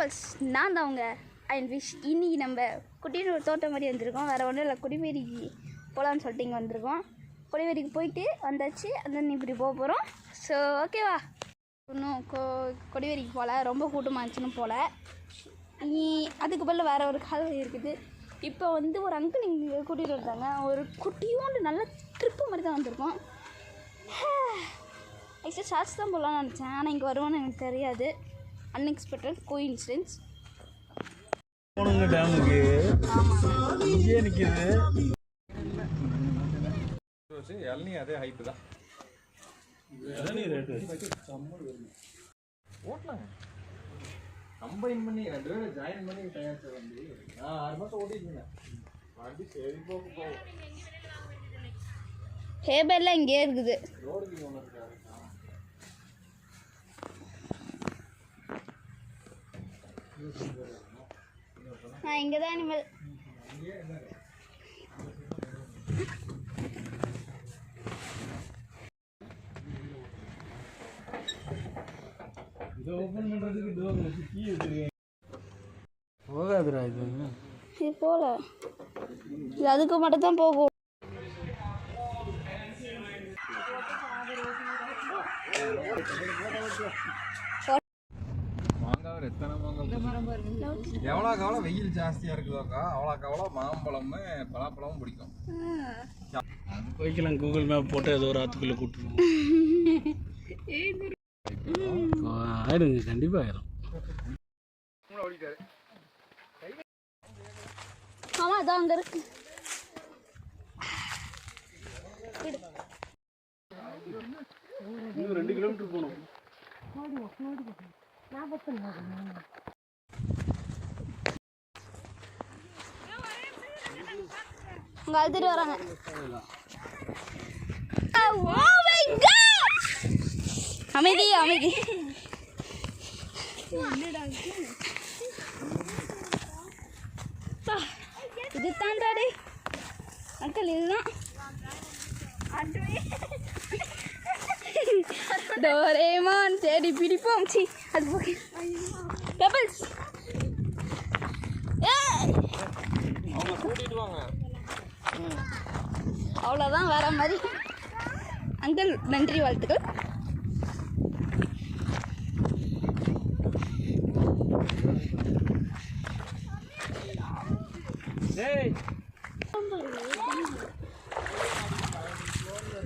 Peoples, நான் தான் அவங்க அண்ட் விஷ். இன்னைக்கு நம்ம குட்டின்னு ஒரு தோட்டம் மாதிரி வந்திருக்கோம். வேறு ஒன்றும் இல்லை, கொடிவேரிக்கு போகலான்னு சொல்லிட்டு இங்கே வந்திருக்கோம். கொடிவேரிக்கு போயிட்டு வந்தாச்சு, அந்த இப்படி போக போகிறோம். ஸோ ஓகேவா? இன்னும் கொடிவேரிக்கு போகல, ரொம்ப கூட்டமாக இருந்துச்சுன்னு போகல. அதுக்கு பதில் வேறு ஒரு கால்வாய் இருக்குது. இப்போ வந்து ஒரு அங்கிள் இங்கே கூட்டிகிட்டு வந்தாங்க. ஒரு குட்டியோண்டு நல்ல ட்ரிப்பு மாதிரி தான் வந்திருக்கோம். ஆக்சுவலாக ஷார்ட்ஸ் தான் போகலான்னு நினச்சேன், ஆனால் இங்கே வருவோன்னு எனக்கு தெரியாது. Unexpected coincidence. டேமுக்கு இங்கே நிற்கிது. இளநீ அதே ஹைப்பு தான். இளநீ ரேட்டு ஓட்டலாங்க, கம்பைன் பண்ணி 2 பேரும் ஜாயின் பண்ணி தயாரிச்ச வண்டி. நான் 6 மாதம் ஓட்டிட்டு இருந்தேன் வண்டி. சரி போகும். ஹேபெல்லாம் இங்கே இருக்குது. ரோடுக்கு ஒன்று இருக்காரு. இங்கே தான் அனிமல். இதை ஓப்பன் பண்ணுறதுக்கு டோர் வச்சு கீ வச்சுருக்கேன். போகாதுடா இது போகல, இது அதுக்கு மட்டும் தான் போகும். மாங்காய் எத்தனை மாங்காய், எவ்வளோக்கு வெயில் ஜாஸ்தியாக இருக்குதோக்கா அவ்வளோக்கு மாம்பழமும் பலாப்பழமும் பிடிக்கும். போய்க்கலாம், கூகுள் மேப் போட்டு ஏதோ ஒரு ஆற்றுக்குள்ளே கூப்பிட்டுருவோம். ஆயிடுங்க, கண்டிப்பாக ஆயிரும். ஆமாம், அதான் அங்கே இருக்கு. இன்னும் 2 கிலோமீட்டர் போகணும். அங்கே அழுதுட்டு வராங்க. அமைதி அமைதி. இது தாண்டாடே அங்கிள், இதுதான் டோரேமான் தேடி பிடிப்போம். சி அது போய் கபிள்ஸ் அவங்க கூட்டிட்டு வாங்க. அவ்வளோதான், வேற மாதிரி. அங்கிள் நன்றி, வாழ்த்துக்கள்.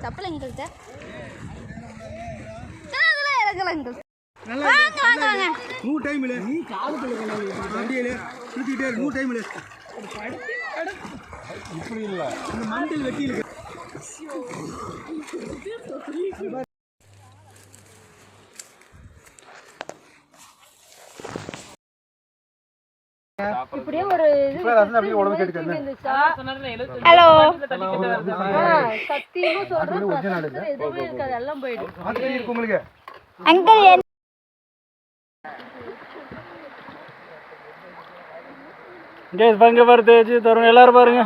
தப்பல எங்கள்கிட்ட இறங்கல எங்கள். வாங்க வாங்க வாங்க. டைம் இல்லை, நீ காலத்தில் டைம் இல்லை. இப்படி இல்லை, இந்த மண்டில் வெட்டி இருக்கு. இப்படியே ஒரு ஹலோ அங்கிள் பாருங்க, பாருங்க தருண், எல்லாரும் பாருங்க.